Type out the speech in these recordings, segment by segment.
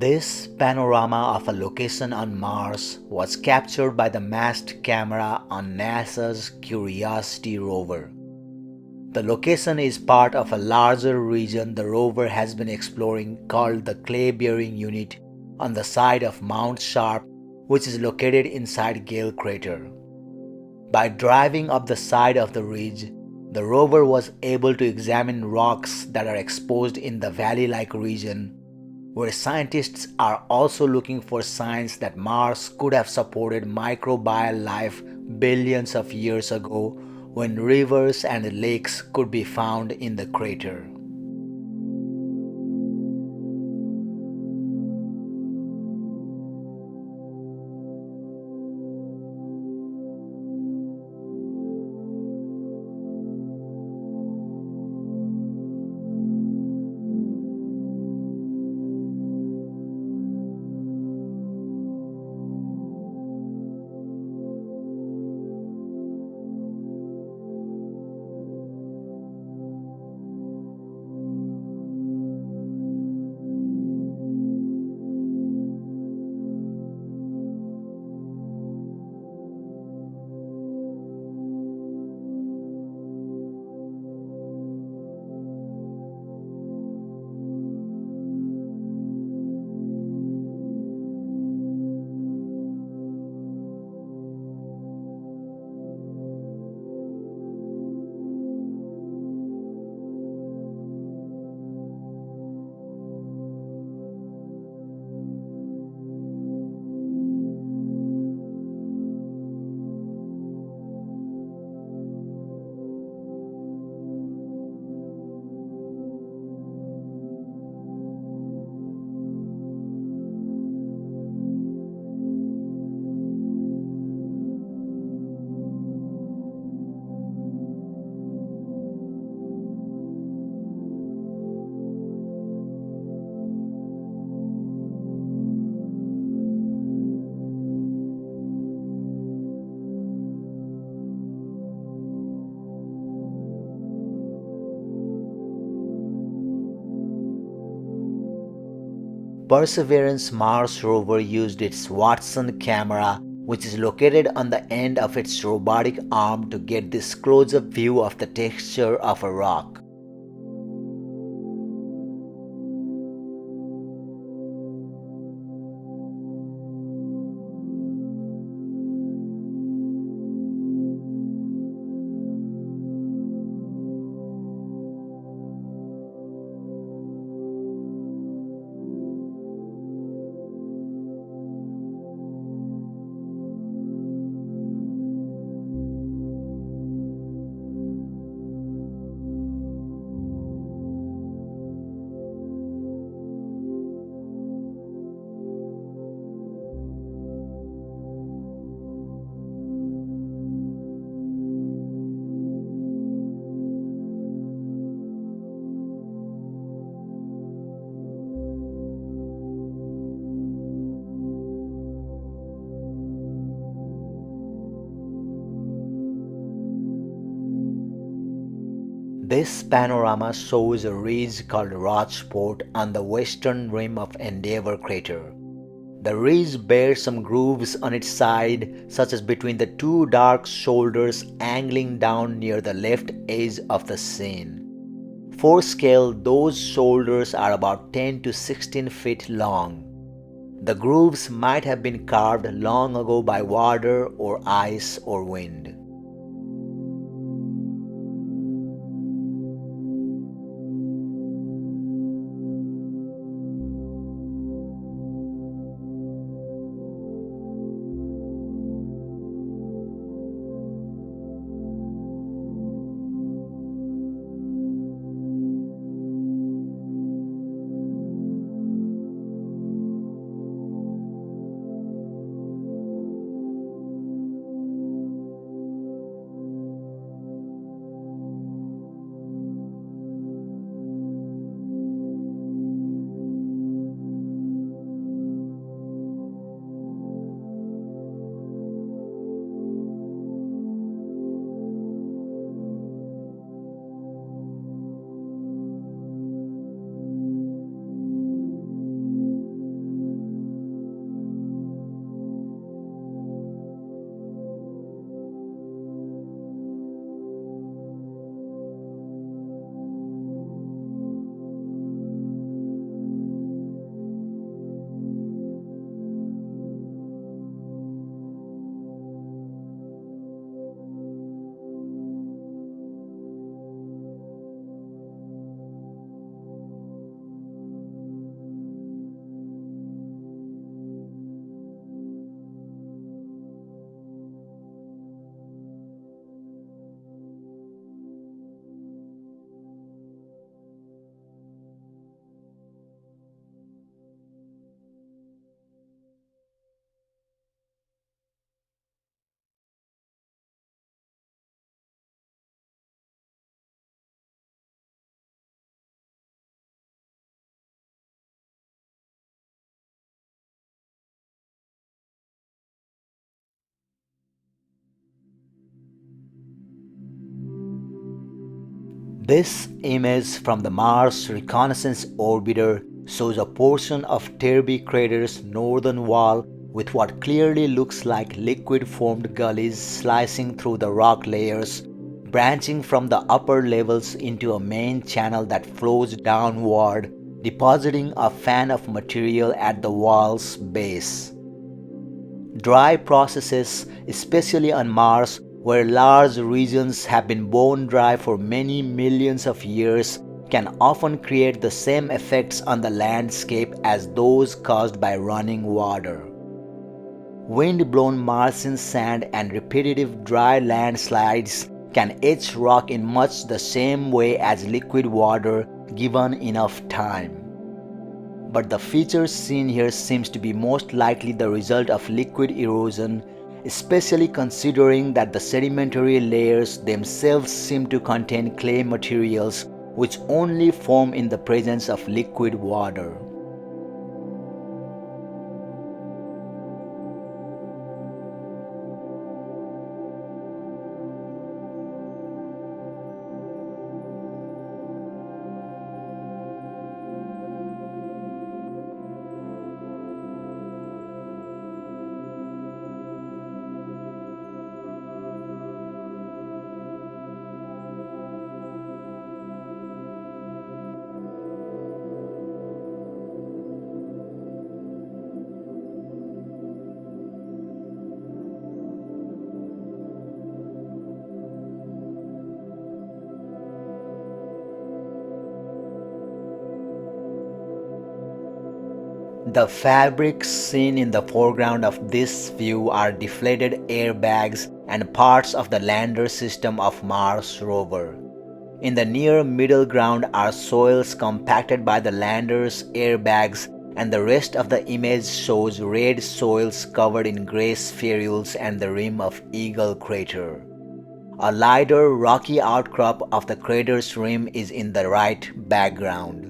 This panorama of a location on Mars was captured by the masked camera on NASA's Curiosity rover. The location is part of a larger region the rover has been exploring called the clay-bearing unit on the side of Mount Sharp, which is located inside Gale crater. By driving up the side of the ridge, the rover was able to examine rocks that are exposed in the valley-like region, where scientists are also looking for signs that Mars could have supported microbial life billions of years ago when rivers and lakes could be found in the crater. Perseverance Mars rover used its Watson camera, which is located on the end of its robotic arm, to get this close-up view of the texture of a rock. This panorama shows a ridge called Rport on the western rim of Endeavour crater. The ridge bears some grooves on its side, such as between the two dark shoulders angling down near the left edge of the scene. For scale, those shoulders are about 10 to 16 feet long. The grooves might have been carved long ago by water or ice or wind. This image from the Mars Reconnaissance Orbiter shows a portion of Terby crater's northern wall with what clearly looks like liquid-formed gullies slicing through the rock layers, branching from the upper levels into a main channel that flows downward, depositing a fan of material at the wall's base. Dry processes, especially on Mars, where large regions have been bone dry for many millions of years, can often create the same effects on the landscape as those caused by running water. Wind-blown Martian sand and repetitive dry landslides can etch rock in much the same way as liquid water given enough time. But the feature seen here seems to be most likely the result of liquid erosion, especially considering that the sedimentary layers themselves seem to contain clay materials which only form in the presence of liquid water. The fabrics seen in the foreground of this view are deflated airbags and parts of the lander system of Mars rover. In the near middle ground are soils compacted by the lander's airbags, and the rest of the image shows red soils covered in gray spherules and the rim of Eagle crater. A lighter rocky outcrop of the crater's rim is in the right background.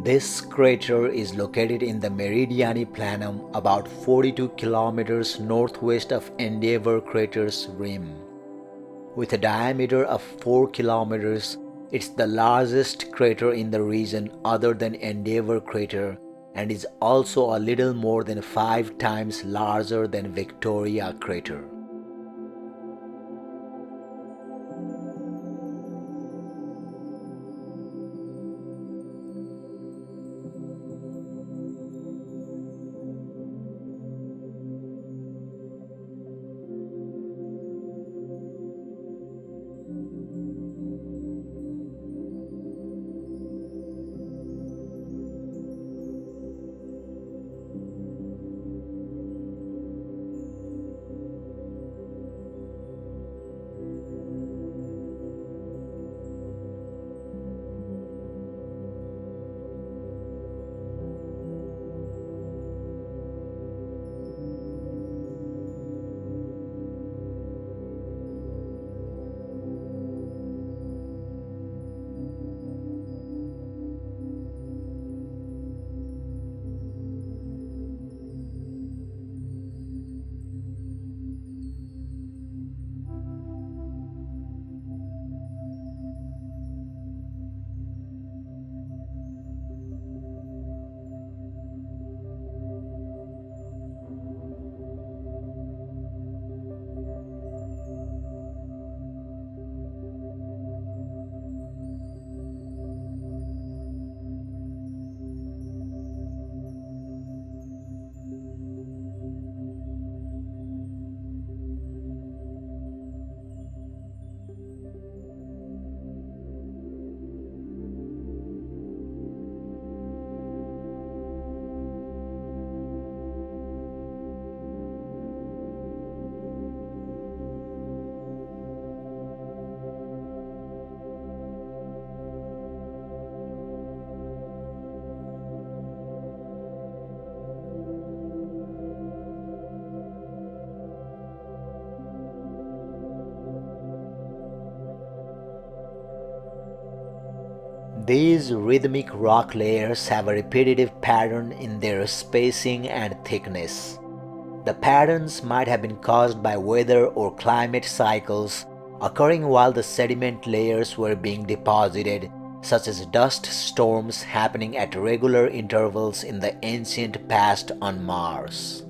This crater is located in the Meridiani Planum about 42 kilometers northwest of Endeavour crater's rim. With a diameter of 4 kilometers, it's the largest crater in the region other than Endeavour crater and is also a little more than 5 times larger than Victoria crater. These rhythmic rock layers have a repetitive pattern in their spacing and thickness. The patterns might have been caused by weather or climate cycles occurring while the sediment layers were being deposited, such as dust storms happening at regular intervals in the ancient past on Mars.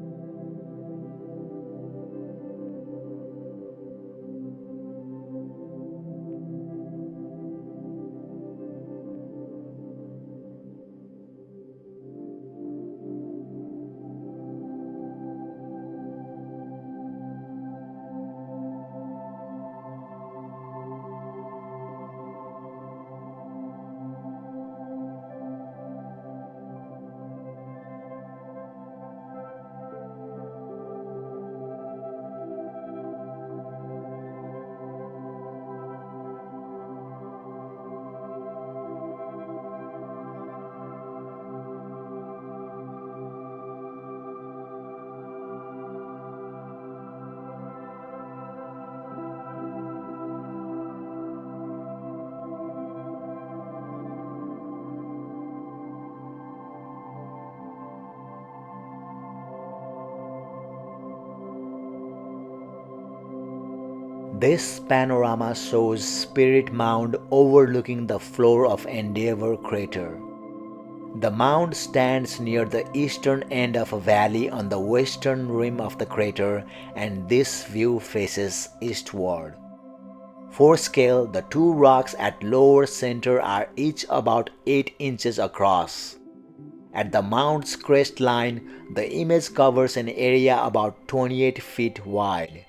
This panorama shows Spirit Mound overlooking the floor of Endeavour crater. The mound stands near the eastern end of a valley on the western rim of the crater, and this view faces eastward. For scale, the two rocks at lower center are each about 8 inches across. At the mound's crest line, the image covers an area about 28 feet wide.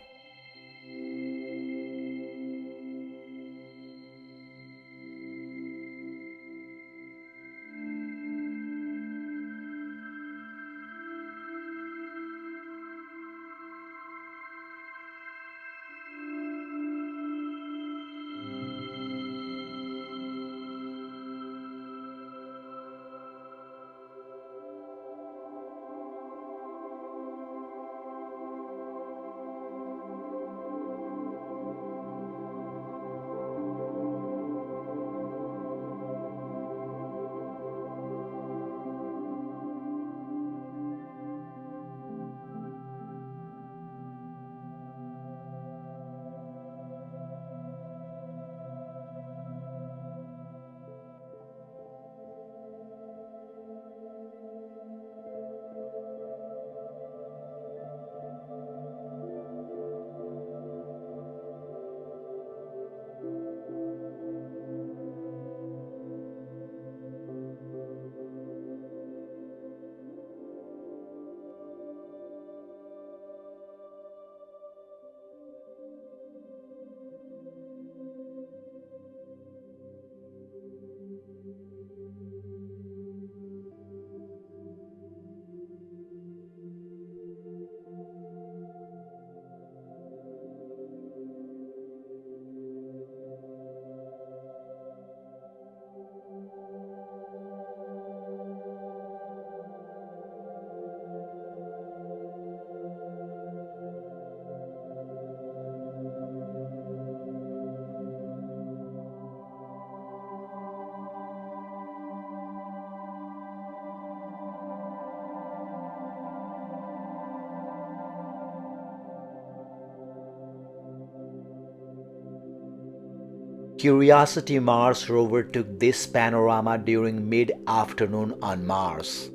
Curiosity Mars rover took this panorama during mid-afternoon on Mars.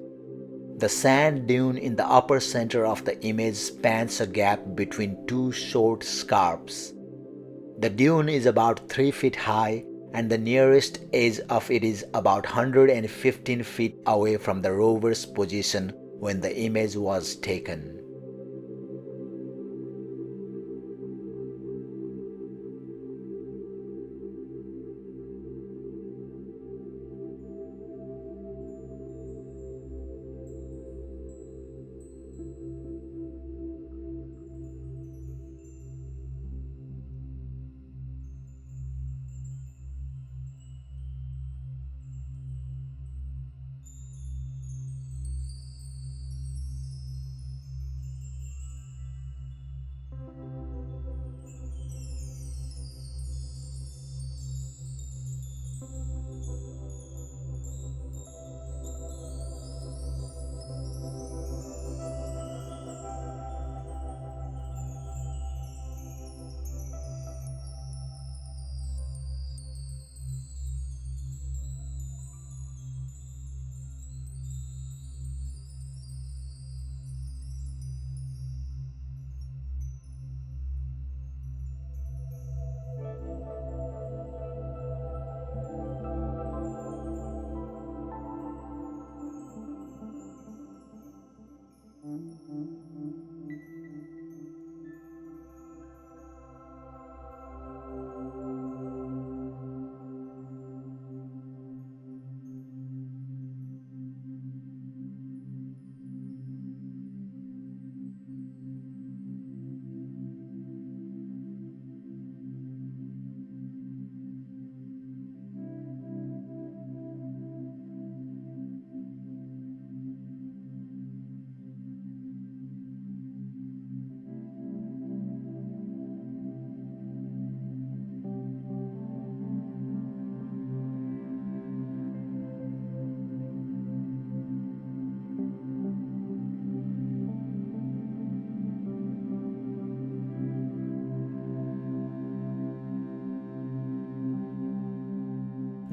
The sand dune in the upper center of the image spans a gap between two short scarps. The dune is about 3 feet high and the nearest edge of it is about 115 feet away from the rover's position when the image was taken.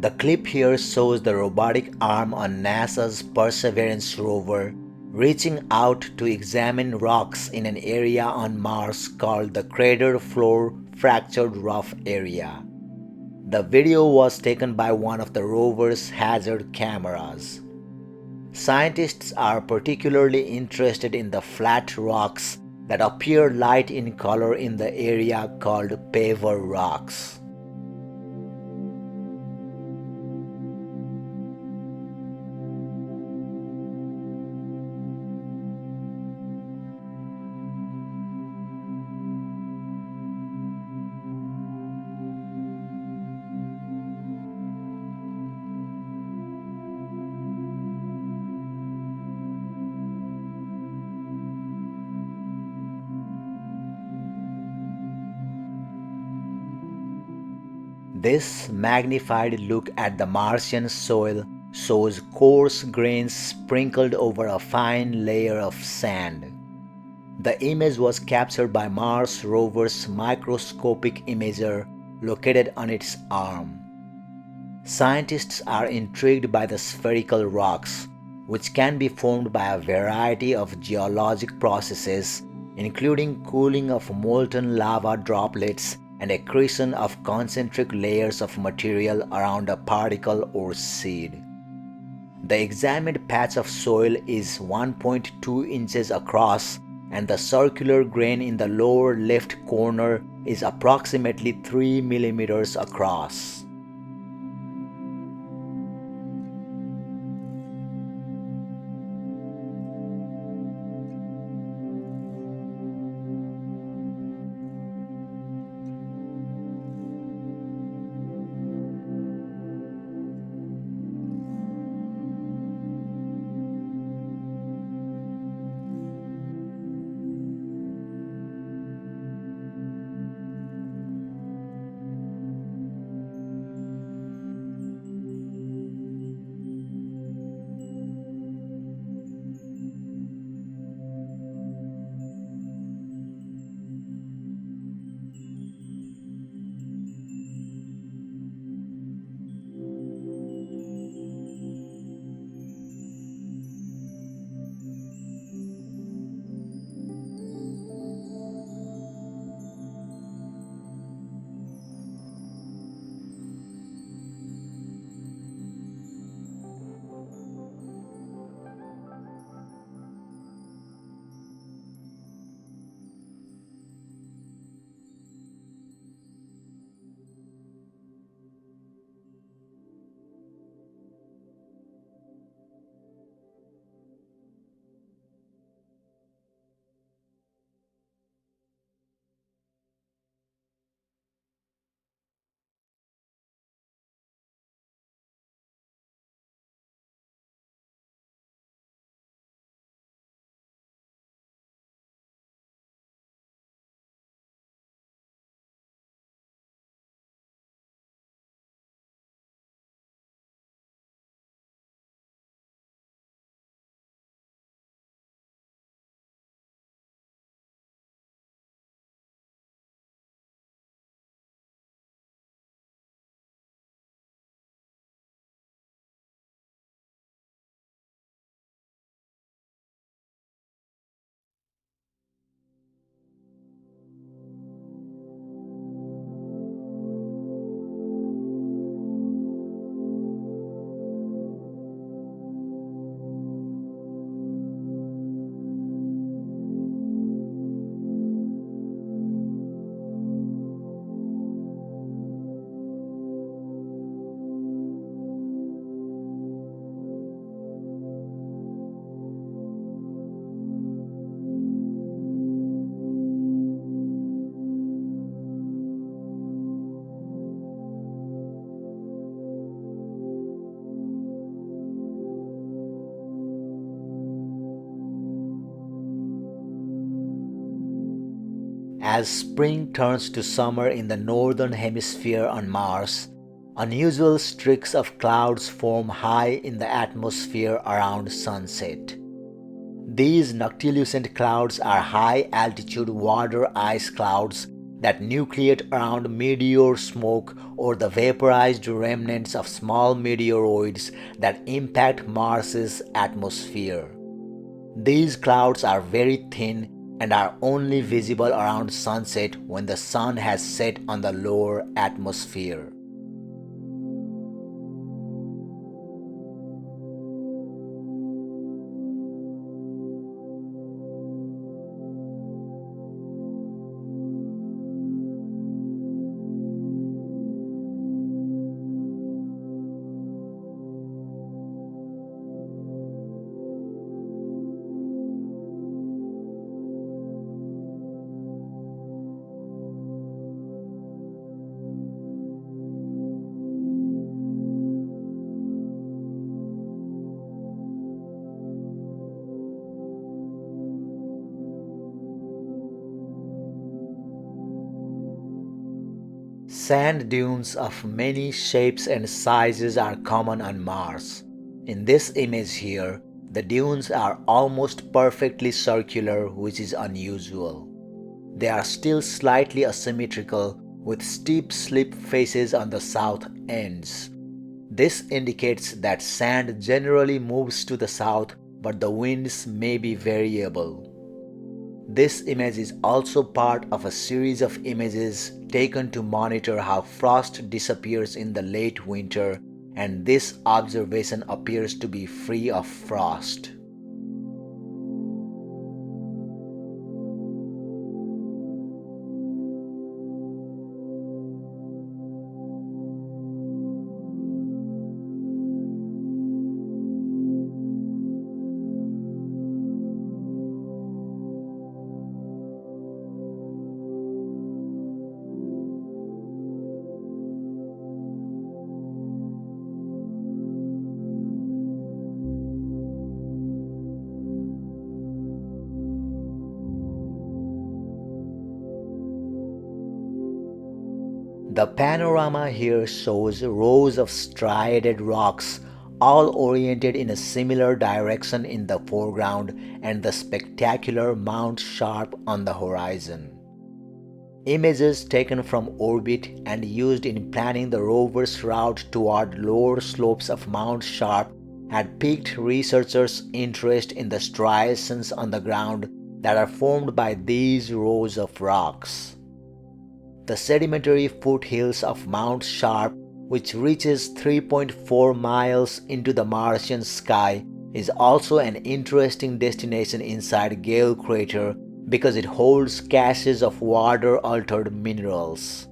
The clip here shows the robotic arm on NASA's Perseverance rover reaching out to examine rocks in an area on Mars called the Crater Floor Fractured Rough Area. The video was taken by one of the rover's hazard cameras. Scientists are particularly interested in the flat rocks that appear light in color in the area called paver rocks. This magnified look at the Martian soil shows coarse grains sprinkled over a fine layer of sand. The image was captured by Mars rover's microscopic imager located on its arm. Scientists are intrigued by the spherical rocks, which can be formed by a variety of geologic processes, including cooling of molten lava droplets and accretion of concentric layers of material around a particle or seed. The examined patch of soil is 1.2 inches across and the circular grain in the lower left corner is approximately 3 millimeters across. As spring turns to summer in the northern hemisphere on Mars, unusual streaks of clouds form high in the atmosphere around sunset. These noctilucent clouds are high-altitude water ice clouds that nucleate around meteor smoke or the vaporized remnants of small meteoroids that impact Mars's atmosphere. These clouds are very thin and are only visible around sunset when the sun has set on the lower atmosphere. Sand dunes of many shapes and sizes are common on Mars. In this image here, the dunes are almost perfectly circular, which is unusual. They are still slightly asymmetrical with steep slip faces on the south ends. This indicates that sand generally moves to the south, but the winds may be variable. This image is also part of a series of images taken to monitor how frost disappears in the late winter, and this observation appears to be free of frost. The panorama here shows rows of striated rocks, all oriented in a similar direction in the foreground, and the spectacular Mount Sharp on the horizon. Images taken from orbit and used in planning the rover's route toward lower slopes of Mount Sharp had piqued researchers' interest in the striations on the ground that are formed by these rows of rocks. The sedimentary foothills of Mount Sharp, which reaches 3.4 miles into the Martian sky, is also an interesting destination inside Gale Crater because it holds caches of water-altered minerals.